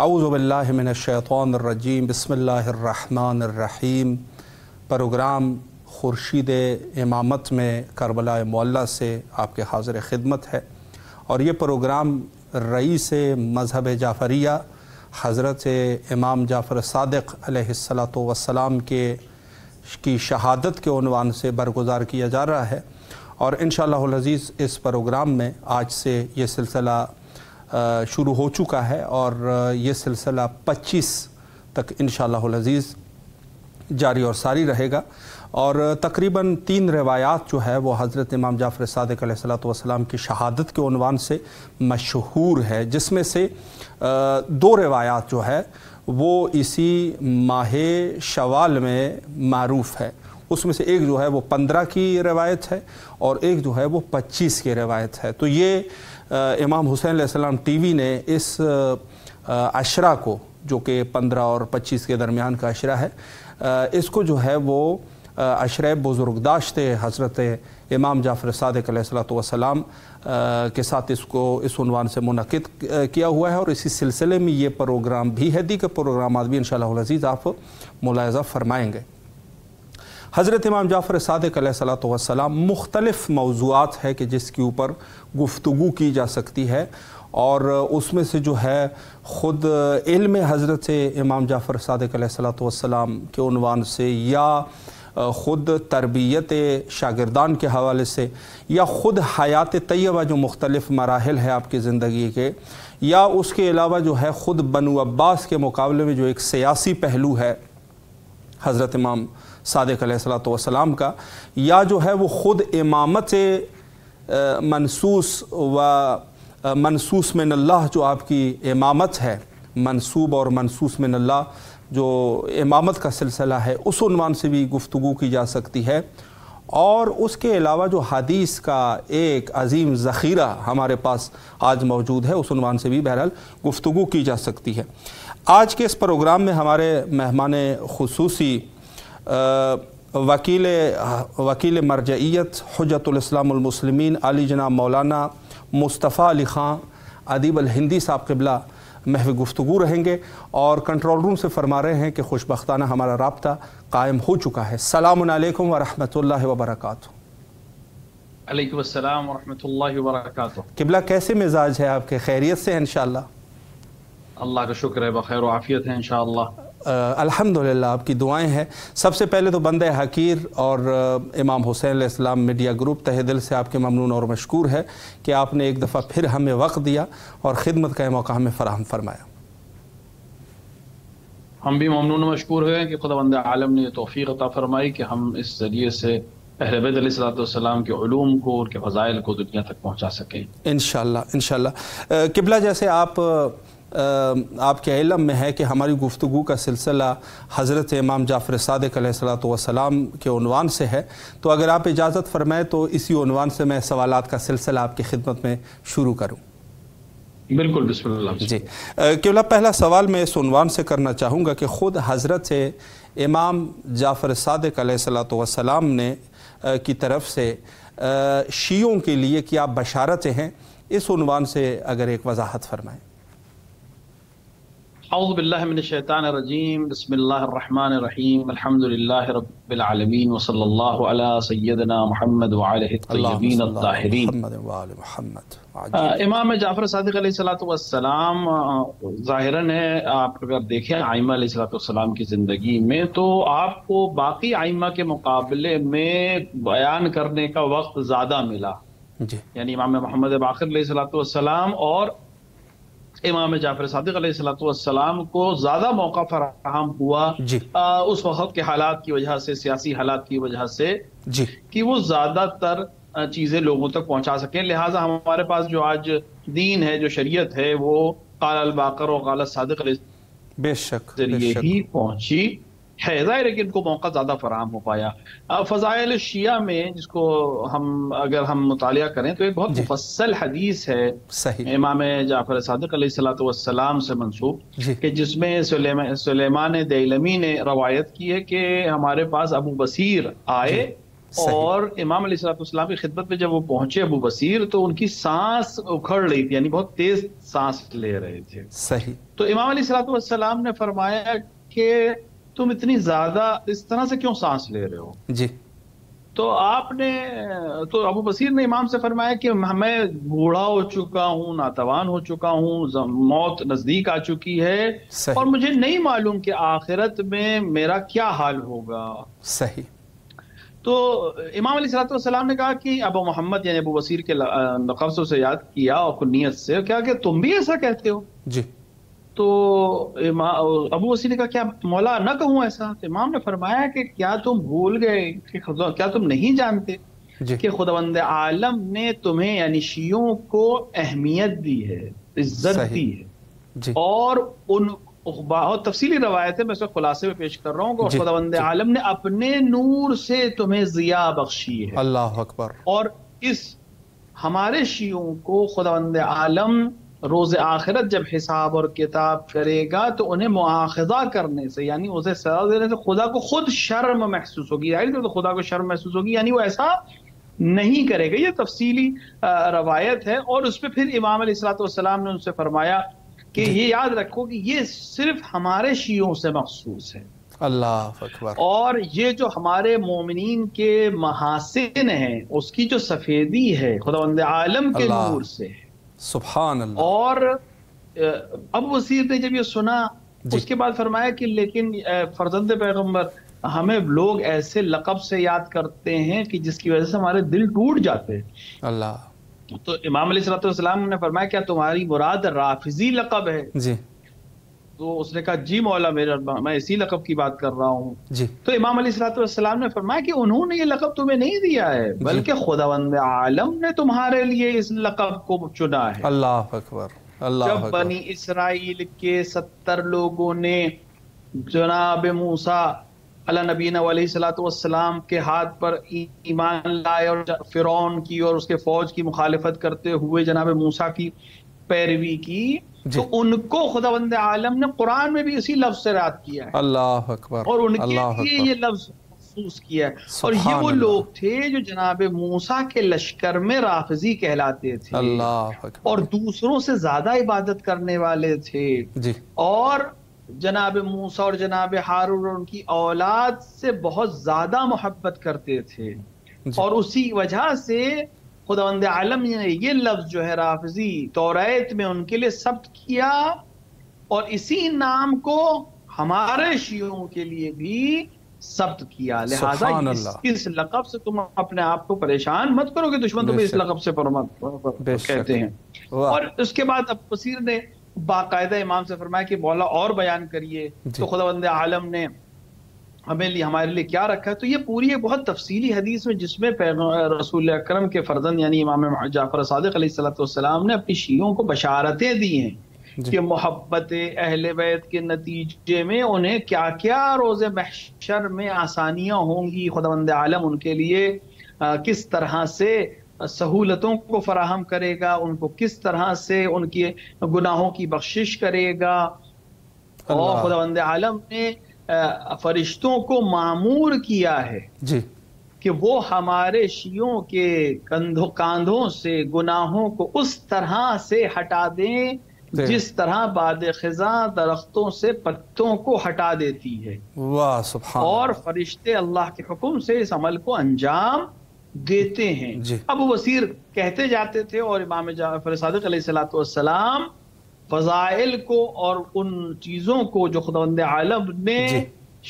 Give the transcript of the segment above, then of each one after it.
اعوذ باللہ من الشیطان الرجیم بسم اللہ الرحمن الرحیم۔ پروگرام خورشید امامت میں کربلا معلیٰ سے آپ کے حاضر خدمت ہے، اور یہ پروگرام رئیس مذہب جعفریہ حضرت امام جعفر صادق علیہ الصلاۃ والسلام کی شہادت کے عنوان سے برگزار کیا جا رہا ہے، اور انشاءاللہ العزیز اس پروگرام میں آج سے یہ سلسلہ شروع ہو چکا ہے، اور یہ سلسلہ 25 تک انشاءاللہ العزیز جاری اور ساری رہے گا، اور تقریباً 3 روایات جو ہے وہ حضرت امام جعفر صادق علیہ الصلاۃ والسلام کی شہادت کے عنوان سے مشہور ہے، جس میں سے 2 روایات جو ہے وہ اسی ماہ شوال میں معروف ہے۔ اس میں سے ایک جو ہے وہ 15 کی روایت ہے، اور ایک جو ہے وہ 25 کی روایت ہے۔ تو یہ امام حسین علیہ السلام ٹی وی نے اس عشرہ کو، جو کہ 15 اور 25 کے درمیان کا عشرہ ہے، اس کو جو ہے وہ عشرہ بزرگداشت حضرت امام جعفر صادق علیہ الصلاۃ والسلام کے ساتھ اس عنوان سے منعقد کیا ہوا ہے، اور اسی سلسلے میں یہ پروگرام بھی ہے۔ دیگر پروگرامات بھی انشاءاللہ العزیز آپ ملاحظہ فرمائیں گے۔ حضرت امام جعفر صادق علیہ الصلاۃ والسلام مختلف موضوعات ہے کہ جس کے اوپر گفتگو کی جا سکتی ہے، اور اس میں سے جو ہے خود علم حضرت امام جعفر صادق علیہ الصلاۃ والسلام کے عنوان سے، یا خود تربیت شاگردان کے حوالے سے، یا خود حیات طیبہ جو مختلف مراحل ہے آپ کی زندگی کے، یا اس کے علاوہ جو ہے خود بنو عباس کے مقابلے میں جو ایک سیاسی پہلو ہے حضرت امام صادق علیہ الصلاۃ والسلام کا، یا جو ہے وہ خود امامت منصوص من اللہ جو آپ کی امامت ہے، منصوب اور منصوص من اللہ جو امامت کا سلسلہ ہے، اس عنوان سے بھی گفتگو کی جا سکتی ہے، اور اس کے علاوہ جو حدیث کا ایک عظیم ذخیرہ ہمارے پاس آج موجود ہے، اس عنوان سے بھی بہرحال گفتگو کی جا سکتی ہے۔ آج کے اس پروگرام میں ہمارے مہمان خصوصی وکیل مرجعیت حجت الاسلام المسلمین علی جناب مولانا مصطفیٰ علی خان ادیب الہندی صاحب قبلہ محو گفتگو رہیں گے، اور کنٹرول روم سے فرما رہے ہیں کہ خوشبختانہ ہمارا رابطہ قائم ہو چکا ہے۔ السلام علیکم ورحمۃ اللہ وبرکاتہ۔ علیکم السلام ورحمۃ اللہ وبرکاتہ۔ قبلہ کیسے مزاج ہے آپ کے؟ خیریت سے ہیں انشاءاللہ؟ اللہ کا شکر ہے، بخیر و عافیت ہے انشاءاللہ۔ الحمدللہ، آپ کی دعائیں ہیں۔ سب سے پہلے تو بندہ حقیر اور امام حسین علیہ السلام میڈیا گروپ تہہ دل سے آپ کے ممنون اور مشکور ہے کہ آپ نے ایک دفعہ پھر ہمیں وقت دیا اور خدمت کا موقع ہمیں فراہم فرمایا۔ ہم بھی ممنون و مشکور ہیں کہ خدا بند عالم نے توفیق عطا فرمائی کہ ہم اس ذریعے سے اہل بیت علیہ الصلوۃ والسلام کے علوم کو اور کے فضائل کو دنیا تک پہنچا سکیں انشاءاللہ۔ قبلہ، جیسے آپ کے علم میں ہے کہ ہماری گفتگو کا سلسلہ حضرت امام جعفر صادق علیہ الصلوۃ والسلام کے عنوان سے ہے، تو اگر آپ اجازت فرمائیں تو اسی عنوان سے میں سوالات کا سلسلہ آپ کی خدمت میں شروع کروں۔ بالکل، بسم اللہ۔ جی قبلہ، پہلا سوال میں اس عنوان سے کرنا چاہوں گا کہ خود حضرت امام جعفر صادق علیہ الصلوۃ والسلام نے کی طرف سے شیعوں کے لیے کیا بشارتیں ہیں، اس عنوان سے اگر ایک وضاحت فرمائیں۔ اعوذ باللہ من الشیطان الرجیم، بسم اللہ الرحمن الرحیم، الحمد للہ رب العالمین، وصلی اللہ علی سیدنا محمد وعلہ الطیبین الطاہرین۔ امام جعفر صادق علیہ الصلوۃ والسلام ظاہراً ہے، آپ اگر دیکھیں ائمہ علیہ الصلوۃ والسلام کی زندگی میں، تو آپ کو باقی ائمہ کے مقابلے میں بیان کرنے کا وقت زیادہ ملا۔ یعنی امام محمد باقر علیہ الصلوۃ والسلام اور امام جعفر صادق علیہ الصلوۃ والسلام کو زیادہ موقع فراہم ہوا اس وقت کے حالات کی وجہ سے، سیاسی حالات کی وجہ سے، کہ وہ زیادہ تر چیزیں لوگوں تک پہنچا سکیں۔ لہٰذا ہمارے پاس جو آج دین ہے، جو شریعت ہے، وہ قال الباقر و قال الصادق علیہ ذریعے ہی پہنچی ہے۔ ظاہر ہے کہ ان کو موقع زیادہ فراہم ہو پایا۔ فضائل شیعہ میں جس کو اگر ہم مطالعہ کریں تو ایک بہت مفصل حدیث ہے امام جعفر صادق علیہ الصلوۃ والسلام سے منسوب، کہ جس میں سلیمان دیلمی نے روایت کی ہے کہ ہمارے پاس ابو بصیر آئے اور امام علیہ السلام کی خدمت میں جب وہ پہنچے ابو بصیر تو ان کی سانس اکھڑ رہی تھی، یعنی بہت تیز سانس لے رہے تھے. صحیح. تو امام علیہ السلام نے فرمایا کہ تم اتنی زیادہ اس طرح سے کیوں سانس لے رہے ہو؟ جی. تو ابو بصیر نے امام سے فرمایا کہ میں بوڑھا ہو چکا ہوں، ناتوان ہو چکا ہوں، موت نزدیک آ چکی ہے، صحیح. اور مجھے نہیں معلوم کہ آخرت میں میرا کیا حال ہوگا. صحیح. تو امام علیہ السلام نے کہا کہ ابو محمد یعنی ابو بصیر کے لقب سے اسے یاد کیا اور کنیت سے کیا کہ تم بھی ایسا کہتے ہو؟ جی. تو ابو بصیر نے کہا کیا مولا نہ کہوں ایسا؟ تو امام نے فرمایا کہ کیا تم بھول گئے کہ کیا تم نہیں جانتے جی. کہ خداوند عالم نے تمہیں یعنی شیعوں کو اہمیت دی ہے، عزت دی ہے، جی. اور ان بہت تفصیلی روایت ہے، میں اس کو خلاصے میں پیش کر رہا ہوں کہ خداوند عالم نے اپنے نور سے تمہیں ضیاء بخشی ہے. اللہ اکبر. اور اس ہمارے شیعوں کو خداوند عالم روز آخرت جب حساب اور کتاب کرے گا تو انہیں مؤاخذہ کرنے سے یعنی اسے سزا دینے سے خدا کو خود شرم محسوس ہوگی. تو خدا کو شرم محسوس ہوگی، یعنی وہ ایسا نہیں کرے گا. یہ تفصیلی روایت ہے. اور اس پہ پھر امام علیہ السلام نے ان سے فرمایا کہ یہ یاد رکھو کہ یہ صرف ہمارے شیعوں سے مخصوص ہے. اللہ اکبر. اور یہ جو ہمارے مومنین کے محاسن ہیں اس کی جو سفیدی ہے خداوند عالم کے نور سے ہے. سبحان اللہ. اور ابو بصیر نے جب یہ سنا اس کے بعد فرمایا کہ لیکن فرزند پیغمبر ہمیں لوگ ایسے لقب سے یاد کرتے ہیں کہ جس کی وجہ سے ہمارے دل ٹوٹ جاتے ہیں. اللہ. تو امام علیہ السلام نے فرمایا کیا تمہاری مراد رافضی لقب ہے؟ جی. تو اس نے کہا جی مولا میں اسی لقب کی بات کر رہا ہوں. جی. تو امام علیہ السلام نے فرمایا کہ انہوں نے یہ لقب تمہیں نہیں دیا ہے بلکہ خداوند عالم نے تمہارے لیے اس لقب کو چنا ہے. اللہ اکبر. اللہ جب اکبر. بنی اسرائیل کے 70 لوگوں نے جناب موسیٰ علی نبینا علیہ الصلوۃ والسلام کے ہاتھ پر ایمان لائے اور فرعون کی اور اس کے فوج کی مخالفت کرتے ہوئے جناب موسیٰ کی پیروی کی تو ان کو خداوند عالم نے قرآن میں بھی اسی لفظ سے یاد کیا ہے. اللہ اکبر. اور ان کے لیے یہ لفظ محفوظ کیا ہے. اور یہ وہ لوگ تھے جو جناب موسیٰ کے لشکر میں رافضی کہلاتے تھے. اللہ اکبر. اور دوسروں سے زیادہ عبادت کرنے والے تھے. جی. اور جناب موسیٰ اور جناب ہارون اور ان کی اولاد سے بہت زیادہ محبت کرتے تھے. اور اسی وجہ سے خداوند عالم نے یہ لفظ جو ہے رافضی توریت میں ان کے لیے ثبت کیا اور اسی نام کو ہمارے شیعوں کے لیے بھی ثبت کیا. لہٰذا اس لقب سے تم اپنے آپ کو پریشان مت کرو کہ دشمن تمہیں اس لقب سے کہتے ہیں. اور اس کے بعد ابو بصیر نے باقاعدہ امام سے فرمایا کہ مولا اور بیان کریے. تو خداوند عالم نے ہمارے لیے کیا رکھا ہے. تو یہ پوری ایک بہت تفصیلی حدیث میں جس میں رسول اکرم کے فرزند یعنی امام جعفر صادق علیہ السلام نے اپنی شیعوں کو بشارتیں دی ہیں کہ محبت اہل بیت کے نتیجے میں انہیں کیا کیا روز محشر میں آسانیاں ہوں گی. خداوند عالم ان کے لیے کس طرح سے سہولتوں کو فراہم کرے گا، ان کو کس طرح سے ان کے گناہوں کی بخشش کرے گا. اور خداوند عالم نے فرشتوں کو مامور کیا ہے جی کہ وہ ہمارے شیعوں کے کاندھوں سے گناہوں کو اس طرح سے ہٹا دیں جس طرح باد خزاں درختوں سے پتوں کو ہٹا دیتی ہے. واہ سبحان. اور فرشتے اللہ کے حکم سے اس عمل کو انجام دیتے ہیں. ابو بصیر کہتے جاتے تھے اور امام جعفر صادق علیہ السلام فضائل کو اور ان چیزوں کو جو خداوند عالم نے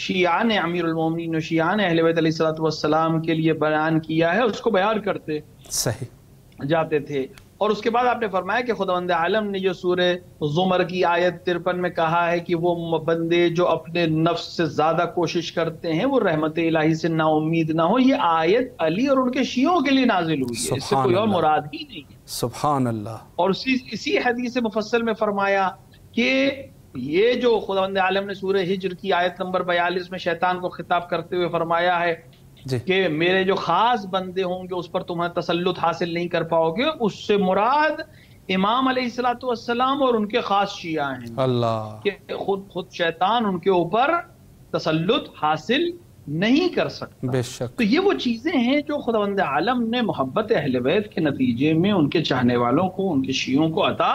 شیعان امیر المومنین و شیعان اہل بیت علیہ السلام کے لیے بیان کیا ہے اس کو بیان کرتے جاتے تھے. اور اس کے بعد آپ نے فرمایا کہ خداوند عالم نے جو سورہ زمر کی آیت 53 میں کہا ہے کہ وہ بندے جو اپنے نفس سے زیادہ کوشش کرتے ہیں وہ رحمت الہی سے نا امید نہ ہو. یہ آیت علی اور ان کے شیعوں کے لیے نازل ہوئی ہے، اس سے کوئی اور مراد ہی نہیں ہے. سبحان اللہ. اور اسی حدیث مفصل میں فرمایا کہ یہ جو خداوند عالم نے سورہ ہجر کی آیت نمبر 42 میں شیطان کو خطاب کرتے ہوئے فرمایا ہے کہ میرے جو خاص بندے ہوں گے اس پر تمہیں تسلط حاصل نہیں کر پاؤ گے، اس سے مراد امام علیہ السلام اور ان کے خاص شیعہ ہیں. اللہ کہ خود شیطان ان کے اوپر تسلط حاصل نہیں کر سکتا. بے شک. تو یہ وہ چیزیں ہیں جو خداوند عالم نے محبت اہل بیت کے نتیجے میں ان کے چاہنے والوں کو، ان کے شیعوں کو عطا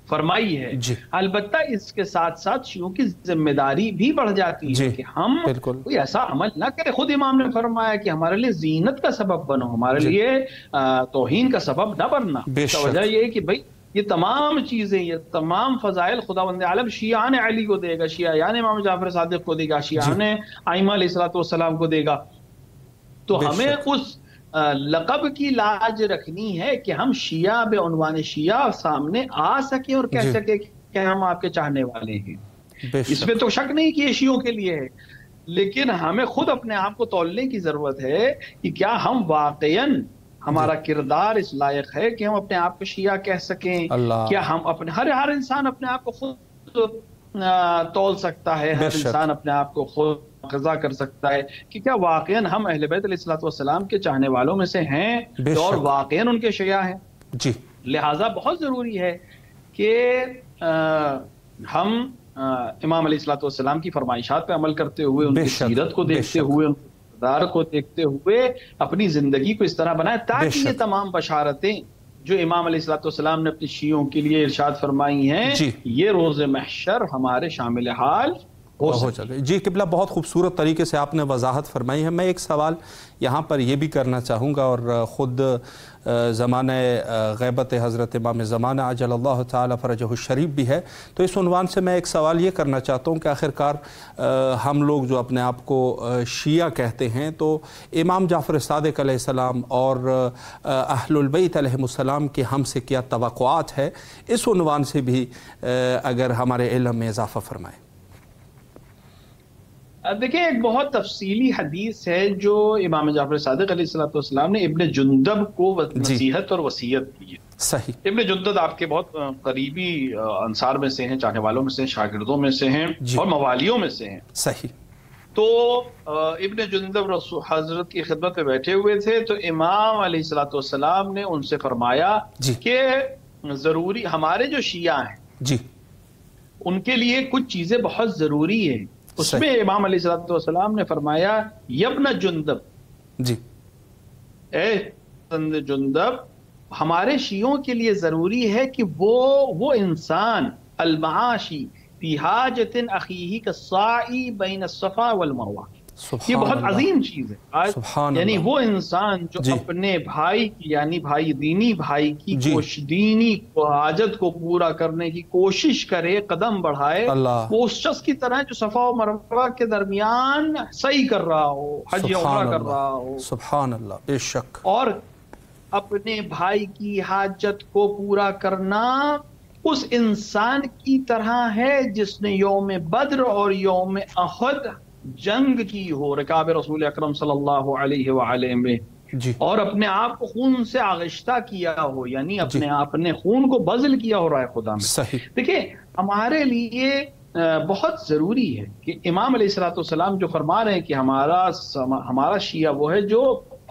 فرمائی ہے. جی. البتہ اس کے ساتھ ساتھ شیعوں کی ذمہ داری بھی بڑھ جاتی ہے کہ ہم کوئی ایسا عمل نہ کرے. خود امام نے فرمایا کہ ہمارے لیے زینت کا سبب بنو، ہمارے لیے توہین کا سبب نہ بننا. وجہ یہ ہے کہ بھائی یہ تمام چیزیں، یہ تمام فضائل خداوند عالم شیعان علی کو دے گا، شیعان امام جعفر صادق کو دے گا، شیعان ائمہ علیہ الصلوۃ والسلام کو دے گا. تو ہمیں اس لقب کی لاج رکھنی ہے کہ ہم شیعہ بے عنوان شیعہ سامنے آ سکیں اور کہہ سکیں کہ ہم آپ کے چاہنے والے ہیں. اس میں تو شک نہیں کہ یہ شیعوں کے لیے ہے، لیکن ہمیں خود اپنے آپ کو تولنے کی ضرورت ہے کہ کیا ہم واقعاً ہمارا کردار اس لائق ہے کہ ہم اپنے آپ کو شیعہ کہہ سکیں. کیا ہم اپنے ہر انسان اپنے آپ کو خود تول سکتا ہے، ہر انسان اپنے آپ کو خود قضا کر سکتا ہے کہ کیا واقعاً ہم اہل بیت علیہ الصلوۃ والسلام کے چاہنے والوں میں سے ہیں اور واقعاً ان کے شیعہ ہیں. جی. لہٰذا بہت ضروری ہے کہ ہم امام علیہ الصلوۃ والسلام کی فرمائشات پہ عمل کرتے ہوئے، ان کی سیرت کو دیکھتے ہوئے، ان کے کردار کو دیکھتے ہوئے اپنی زندگی کو اس طرح بنائیں تاکہ یہ تمام بشارتیں جو امام علیہ الصلوۃ والسلام نے اپنی شیعوں کے لیے ارشاد فرمائی ہیں یہ روز محشر ہمارے شامل حال ہو جائے. جی قبلہ، بہت خوبصورت طریقے سے آپ نے وضاحت فرمائی ہے. میں ایک سوال یہاں پر یہ بھی کرنا چاہوں گا، اور خود زمانہ غیبت حضرت امام زمانہ عجل اللہ تعالی فرجہ الشریف بھی ہے، تو اس عنوان سے میں ایک سوال یہ کرنا چاہتا ہوں کہ آخرکار ہم لوگ جو اپنے آپ کو شیعہ کہتے ہیں تو امام جعفر صادق علیہ السلام اور اہل البیت علیہ السلام کے ہم سے کیا توقعات ہے، اس عنوان سے بھی اگر ہمارے علم میں اضافہ فرمائیں. دیکھیں، ایک بہت تفصیلی حدیث ہے جو امام جعفر صادق علیہ السلام نے ابن جندب کو نصیحت اور وصیت کی ہے. صحیح. ابن جندب آپ کے بہت قریبی انصار میں سے ہیں، چاہنے والوں میں سے ہیں، شاگردوں میں سے ہیں اور موالیوں میں سے ہیں. صحیح. تو ابن جندب حضرت کی خدمت میں بیٹھے ہوئے تھے تو امام علیہ السلام نے ان سے فرمایا کہ ضروری ہمارے جو شیعہ ہیں ان کے لیے کچھ چیزیں بہت ضروری ہیں. اس میں امام علیہ السلام نے فرمایا یبن جندب، جی اے جندب، ہمارے شیعوں کے لیے ضروری ہے کہ وہ انسان المعاشی فی حاجت اخیہ کالساعی بین الصفا والمروہ، یہ بہت عظیم چیز ہے. یعنی وہ انسان جو اپنے بھائی کی، یعنی دینی بھائی کی دینی حاجت کو پورا کرنے کی کوشش کرے، قدم بڑھائے، وہ اس شخص کی طرح جو صفا و مروہ کے درمیان سعی کر رہا ہو، حج یا عمرہ کر رہا ہو. سبحان اللہ. بے شک. اور اپنے بھائی کی حاجت کو پورا کرنا اس انسان کی طرح ہے جس نے یوم بدر اور یوم احد جنگ کی ہو رکاب رسول اکرم صلی اللہ علیہ وآلہ میں، اور اپنے آپ کو خون سے آغشتہ کیا ہو، یعنی اپنے خون کو بذل کیا ہو رہا ہے خدا میں. دیکھیں، ہمارے لیے بہت ضروری ہے کہ امام علیہ السلام جو فرما رہے ہیں کہ ہمارا شیعہ وہ ہے جو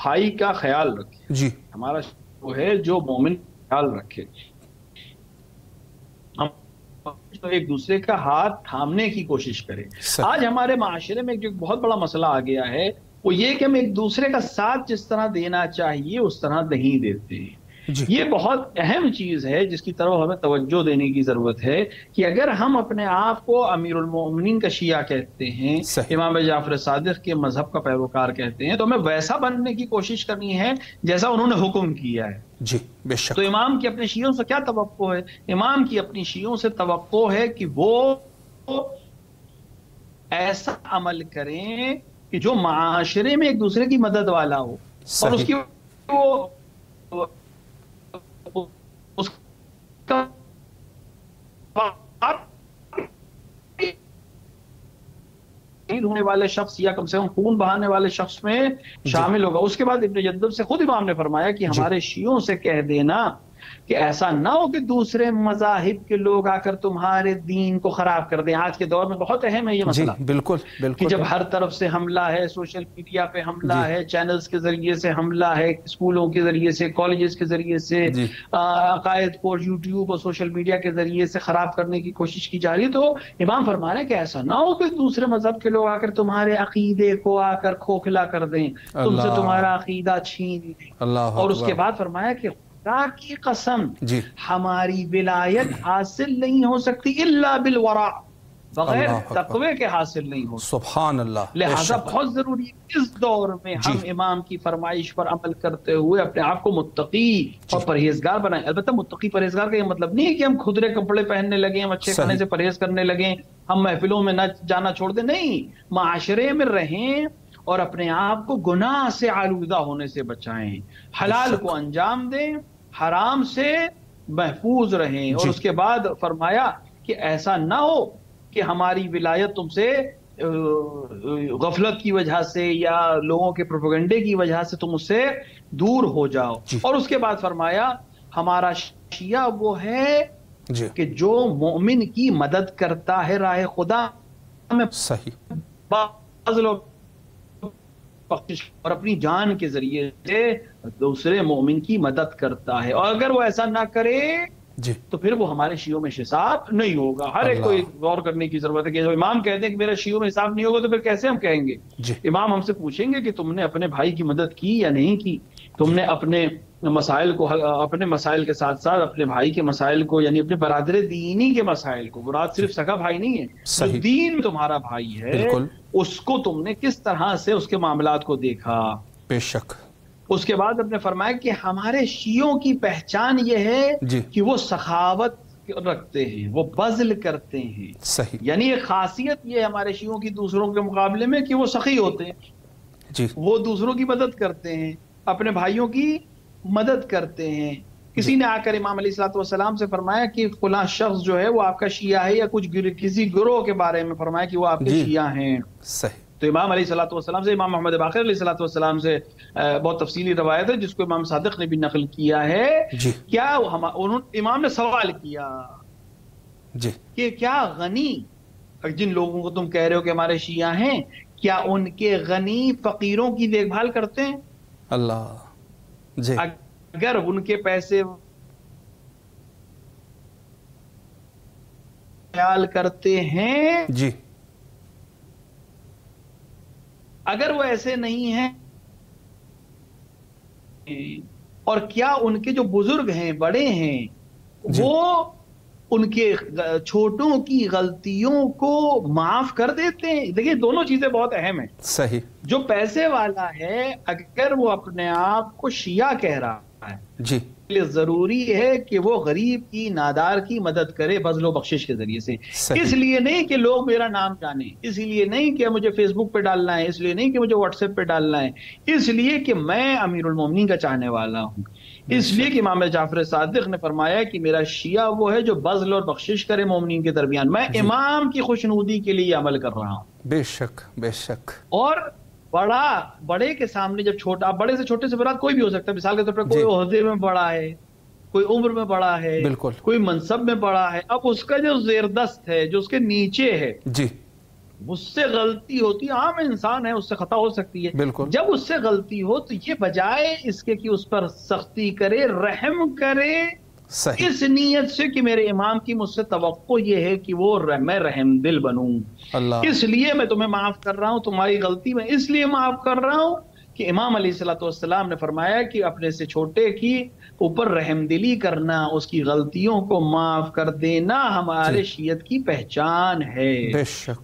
بھائی کا خیال رکھے، ہمارا وہ ہے جو مومن کا خیال رکھے، ایک دوسرے کا ہاتھ تھامنے کی کوشش کرے. آج ہمارے معاشرے میں جو بہت بڑا مسئلہ آ گیا ہے وہ یہ کہ ہم ایک دوسرے کا ساتھ جس طرح دینا چاہیے اس طرح نہیں دیتے ہیں. یہ بہت اہم چیز ہے جس کی طرف ہمیں توجہ دینے کی ضرورت ہے کہ اگر ہم اپنے آپ کو امیر المومنین کا شیعہ کہتے ہیں، امام جعفر صادق کے مذہب کا پیروکار کہتے ہیں، تو ہمیں ویسا بننے کی کوشش کرنی ہے جیسا انہوں نے حکم کیا ہے. جی بے شک. تو امام کی اپنے شیعوں سے کیا توقع ہے؟ امام کی اپنی شیعوں سے توقع ہے کہ وہ ایسا عمل کریں کہ جو معاشرے میں ایک دوسرے کی مدد والا ہو، اور اس کی ہونے والے شخص یا کم سے کم خون بہانے والے شخص میں شامل ہوگا. اس کے بعد ابن جندب سے خود امام نے فرمایا کہ ہمارے شیعوں سے کہہ دینا کہ ایسا نہ ہو کہ دوسرے مذاہب کے لوگ آ کر تمہارے دین کو خراب کر دیں. آج کے دور میں بہت اہم ہے یہ مسئلہ. بالکل کہ بالکل. جب ہر طرف سے حملہ ہے، سوشل میڈیا پہ حملہ ہے، چینلز کے ذریعے سے حملہ ہے، اسکولوں کے ذریعے سے، کالجز کے ذریعے سے، عقائد کو یوٹیوب اور سوشل میڈیا کے ذریعے سے خراب کرنے کی کوشش کی جا رہی ہے. تو امام فرما رہے ہیں کہ ایسا نہ ہو کہ دوسرے مذہب کے لوگ آ کر تمہارے عقیدے کو آ کر کھوکھلا کر دیں، تم سے تمہارا عقیدہ چھین لیں. اور اس کے بعد فرمایا کہ خدا کی قسم ہماری ولایت حاصل نہیں ہو سکتی الا بالورع، بغیر تقوی کے حاصل نہیں ہو. سبحان اللہ. لہذا بہت ضروری ہے اس دور میں ہم امام کی فرمائش پر عمل کرتے ہوئے اپنے آپ کو متقی اور پرہیزگار بنائیں. البتہ متقی پرہیزگار کا یہ مطلب نہیں ہے کہ ہم کھدرے کپڑے پہننے لگیں، ہم اچھے کھانے سے پرہیز کرنے لگیں، ہم محفلوں میں نہ جانا چھوڑ دیں. نہیں، معاشرے میں رہیں اور اپنے آپ کو گناہ سے آلودہ ہونے سے بچائیں، حلال کو انجام دیں، حرام سے محفوظ رہیں. اور اس کے بعد فرمایا کہ ایسا نہ ہو کہ ہماری ولایت تم سے غفلت کی وجہ سے یا لوگوں کے پروپیگنڈے کی وجہ سے تم اس سے دور ہو جاؤ. اور اس کے بعد فرمایا ہمارا شیعہ وہ ہے کہ جو مومن کی مدد کرتا ہے راہ خدا میں، صحیح، بعض لوگ اور اپنی جان کے ذریعے سے دوسرے مومن کی مدد کرتا ہے. اور اگر وہ ایسا نہ کرے تو پھر وہ ہمارے شیعوں میں حساب نہیں ہوگا. ہر ایک کو غور کرنے کی ضرورت ہے کہ جو امام کہتے ہیں کہ میرے شیعوں میں حساب نہیں ہوگا تو پھر کیسے ہم کہیں گے؟ امام ہم سے پوچھیں گے کہ تم نے اپنے بھائی کی مدد کی یا نہیں کی، تم نے اپنے مسائل کو، اپنے مسائل کے ساتھ ساتھ اپنے بھائی کے مسائل کو، یعنی اپنے برادر دینی کے مسائل کو، مراد صرف سگا بھائی نہیں ہے، جو دین تمہارا بھائی ہے اس کو تم نے کس طرح سے اس کے معاملات کو دیکھا. بے شک. اس کے بعد اپنے فرمایا کہ ہمارے شیعوں کی پہچان یہ ہے کہ وہ سخاوت رکھتے ہیں، وہ بذل کرتے ہیں. صحیح. یعنی ایک خاصیت یہ ہے ہمارے شیعوں کی دوسروں کے مقابلے میں کہ وہ سخی ہوتے ہیں. وہ دوسروں کی مدد کرتے ہیں، اپنے بھائیوں کی مدد کرتے ہیں. کسی نے آ کر امام علیہ الصلوۃ والسلام سے فرمایا کہ فلاں شخص جو ہے وہ آپ کا شیعہ ہے، یا کسی گروہ کے بارے میں فرمایا کہ وہ آپ کے شیعہ ہیں. صحیح. تو امام علیہ الصلوۃ والسلام سے، امام محمد باقر علیہ الصلوۃ والسلام سے بہت تفصیلی روایت ہے جس کو امام صادق نے بھی نقل کیا ہے. کیا امام نے سوال کیا کہ کیا غنی، جن لوگوں کو تم کہہ رہے ہو کہ ہمارے شیعہ ہیں، کیا ان کے غنی فقیروں کی دیکھ بھال کرتے ہیں؟ اللہ. اگر ان کے پیسے خیال کرتے ہیں، اگر وہ ایسے نہیں ہیں، اور کیا ان کے جو بزرگ ہیں، بڑے ہیں، وہ ان کے چھوٹوں کی غلطیوں کو معاف کر دیتے ہیں؟ دیکھیں دونوں چیزیں بہت اہم ہیں. صحیح. جو پیسے والا ہے اگر وہ اپنے آپ کو شیعہ کہہ رہا ہے، ضروری ہے کہ وہ غریب کی، نادار کی مدد کرے بذل و بخشش کے ذریعے سے. اس لیے نہیں کہ لوگ میرا نام جانیں، اس لیے نہیں کہ مجھے فیس بک پہ ڈالنا ہے، اس لیے نہیں کہ مجھے واٹس ایپ پہ ڈالنا ہے، اس لیے کہ میں امیر المومنین کا چاہنے والا ہوں. اس لیے کہ امام جعفر صادق نے فرمایا کہ میرا شیعہ وہ ہے جو بذل اور بخشش کرے مومنین کے درمیان. میں امام کی خوشنودی کے لیے عمل کر رہا ہوں. بے شک بے شک. اور بڑے کے سامنے جب چھوٹا، بڑے سے چھوٹے سے مراد کوئی بھی ہو سکتا ہے. مثال کے طور پر کوئی عہدے میں بڑا ہے، کوئی عمر میں بڑا ہے، کوئی منصب میں بڑا ہے، اب اس کا جو زیر دست ہے، جو اس کے نیچے ہے، اس سے غلطی ہوتی ہے، عام انسان ہے، اس سے خطا ہو سکتی ہے. جب اس سے غلطی ہو تو یہ بجائے اس کے کہ اس پر سختی کرے، رحم کرے، اس نیت سے کہ میرے امام کی مجھ سے توقع یہ ہے کہ وہ میں رحم دل بنوں، اس لیے میں تمہیں معاف کر رہا ہوں، تمہاری غلطی میں اس لیے معاف کر رہا ہوں کہ امام علیہ الصلوۃ والسلام نے فرمایا کہ اپنے سے چھوٹے کی اوپر رحم دلی کرنا، اس کی غلطیوں کو معاف کر دینا ہمارے شیعت کی پہچان ہے،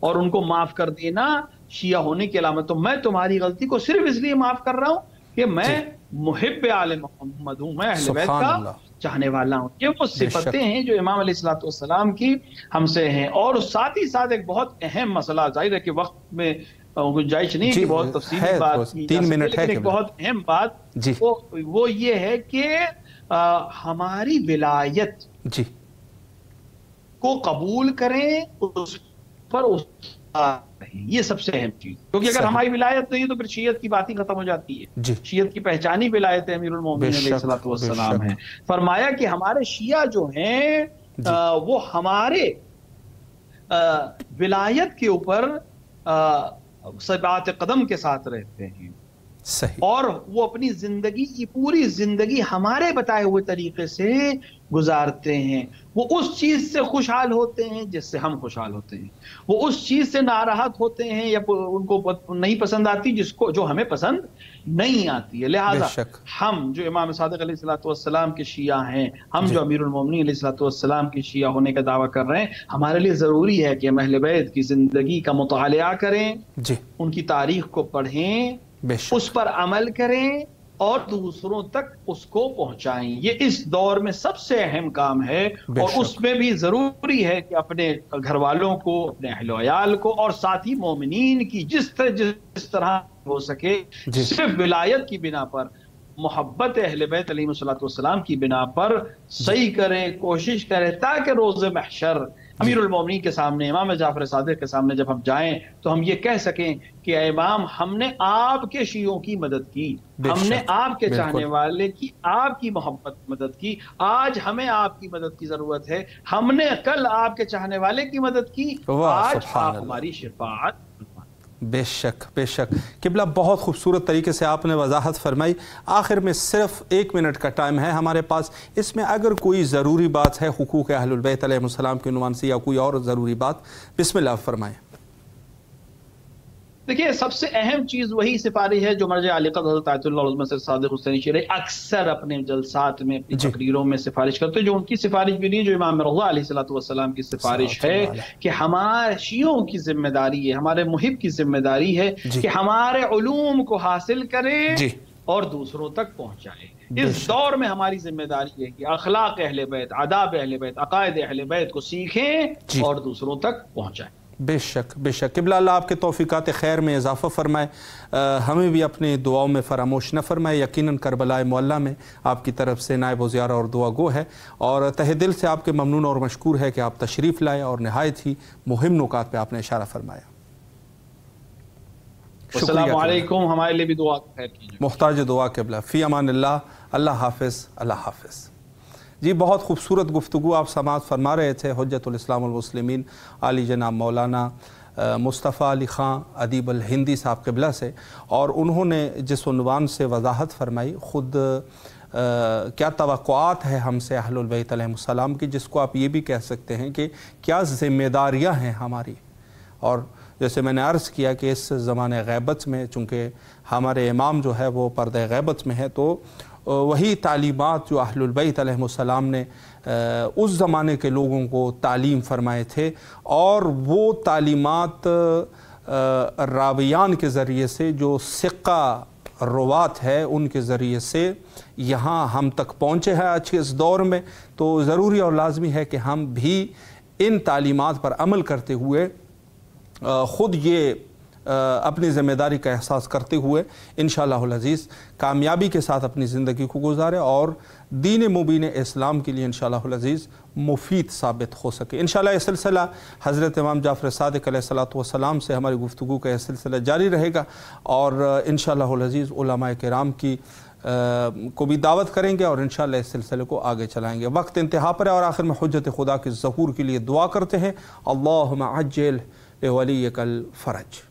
اور ان کو معاف کر دینا شیعہ ہونے کی علامت. تو میں تمہاری غلطی کو صرف اس لیے معاف کر رہا ہوں کہ میں محب آل محمد ہوں، میں اہل بیت کا چاہنے والا ہوں. یہ وہ صفتیں ہیں جو امام علیہ الصلوۃ والسلام کی ہم سے ہیں. اور ساتھ ہی ساتھ ایک بہت اہم مسئلہ، ظاہر ہے کہ وقت میں گنجائش نہیں کہ بہت تفصیلی بات کی، 3 منٹ ہے، لیکن ایک بہت اہم بات وہ یہ ہے کہ ہماری ولایت کو قبول کریں، اس پر یہ سب سے اہم چیز، کیونکہ اگر ہماری ولایت نہیں ہے تو پھر شیعت کی بات ہی ختم ہو جاتی ہے۔ شیعت کی پہچان ہی ولایت امیر المومنین علیہ الصلوۃ والسلام ہے۔ فرمایا کہ ہمارے شیعہ جو ہیں وہ ہمارے ولایت کے اوپر ثبات قدم کے ساتھ رہتے ہیں، اور وہ اپنی زندگی کی پوری زندگی ہمارے بتائے ہوئے طریقے سے گزارتے ہیں۔ وہ اس چیز سے خوشحال ہوتے ہیں جس سے ہم خوشحال ہوتے ہیں، وہ اس چیز سے ناراحت ہوتے ہیں یا ان کو نہیں پسند آتی جو ہمیں پسند نہیں آتی ہے۔ لہذا ہم جو امام صادق علیہ الصلوۃ والسلام کے شیعہ ہیں، ہم جو امیر المومنین علیہ الصلوۃ والسلام کے شیعہ ہونے کا دعویٰ کر رہے ہیں، ہمارے لیے ضروری ہے کہ ہم اہل بیت کی زندگی کا مطالعہ کریں، ان کی تاریخ کو پڑھیں، اس پر عمل کریں اور دوسروں تک اس کو پہنچائیں۔ یہ اس دور میں سب سے اہم کام ہے، اور اس میں بھی ضروری ہے کہ اپنے گھر والوں کو، اپنے اہل و عیال کو، اور ساتھ ہی مومنین کی جس طرح ہو سکے صرف ولایت کی بنا پر، محبت اہل بیت علیہ الصلوۃ والسلام کی بنا پر صحیح کریں، کوشش کریں، تاکہ روز محشر امیر المومنین کے سامنے، امام جعفر صادق کے سامنے جب ہم جائیں تو ہم یہ کہہ سکیں کہ اے امام، ہم نے آپ کے شیعوں کی مدد کی، ہم نے آپ کے چاہنے والے کی، آپ کی محبت مدد کی، آج ہمیں آپ کی مدد کی ضرورت ہے، ہم نے کل آپ کے چاہنے والے کی مدد کی، آج آپ ہماری شفاعت۔ بے شک بے شک قبلہ، بہت خوبصورت طریقے سے آپ نے وضاحت فرمائی۔ آخر میں صرف 1 منٹ کا ٹائم ہے ہمارے پاس، اس میں اگر کوئی ضروری بات ہے حقوق اہل البیت علیہ السلام کے عنوان سے یا کوئی اور ضروری بات، بسم اللہ فرمائیں۔ دیکھیے، سب سے اہم چیز وہی سفارش ہے جو مرجع علی قدر حضرت آیت اللہ عظمت صادق حسینی شیرازی اکثر اپنے جلسات میں، اپنی تقریروں میں سفارش کرتے ہیں، جو ان کی سفارش بھی نہیں، جو امام رضا علیہ الصلوۃ والسلام کی سفارش ہے کہ ہمارے شیعوں کی ذمہ داری ہے، ہمارے محب کی ذمہ داری ہے کہ ہمارے علوم کو حاصل کریں اور دوسروں تک پہنچائیں۔ اس دور میں ہماری ذمہ داری ہے کہ اخلاق اہل بیت، آداب اہل بیت، عقائد اہل بیت کو سیکھیں اور دوسروں تک پہنچائیں۔ بے شک بے شک قبلہ، اللہ آپ کے توفیقات خیر میں اضافہ فرمائے، ہمیں بھی اپنے دعاؤں میں فراموش نہ فرمائے۔ یقیناً کربلا معلیٰ میں آپ کی طرف سے نائب وزیارہ اور دعا گو ہے، اور تہ دل سے آپ کے ممنون اور مشکور ہے کہ آپ تشریف لائے اور نہایت ہی مہم نکات پہ آپ نے اشارہ فرمایا۔ السلام علیکم، ہمارے لیے بھی دعا خیر کیجیے۔ محتاج دعا قبلہ، فی امان اللہ، اللہ حافظ، اللہ حافظ۔ جی، بہت خوبصورت گفتگو آپ سماعت فرما رہے تھے حجت الاسلام والمسلمین عالی جناب مولانا مصطفیٰ علی خان ادیب الہندی صاحب قبلہ سے، اور انہوں نے جس عنوان سے وضاحت فرمائی، خود کیا توقعات ہے ہم سے اہل البیت علیہ السلام کی، جس کو آپ یہ بھی کہہ سکتے ہیں کہ کیا ذمہ داریاں ہیں ہماری۔ اور جیسے میں نے عرض کیا کہ اس زمانے غیبت میں چونکہ ہمارے امام جو ہے وہ پردہ غیبت میں ہے، تو وہی تعلیمات جو اہل البیت علیہ السلام نے اس زمانے کے لوگوں کو تعلیم فرمائے تھے، اور وہ تعلیمات راویان کے ذریعے سے، جو ثقہ روات ہے ان کے ذریعے سے یہاں ہم تک پہنچے ہیں آج کے اس دور میں، تو ضروری اور لازمی ہے کہ ہم بھی ان تعلیمات پر عمل کرتے ہوئے خود یہ اپنی ذمہ داری کا احساس کرتے ہوئے انشاءاللہ العزیز کامیابی کے ساتھ اپنی زندگی کو گزارے، اور دین مبین اسلام کے لیے انشاءاللہ العزیز مفید ثابت ہو سکے۔ انشاءاللہ یہ سلسلہ حضرت امام جعفر صادق علیہ الصلوۃ والسلام سے ہماری گفتگو کا یہ سلسلہ جاری رہے گا، اور انشاءاللہ العزیز علماء کرام کی کو بھی دعوت کریں گے، اور انشاءاللہ اس سلسلے کو آگے چلائیں گے۔ وقت انتہا پر ہے، اور آخر میں حجت خدا کے ظہور کے لیے دعا کرتے ہیں، اللہم عجل لولیک الفرج۔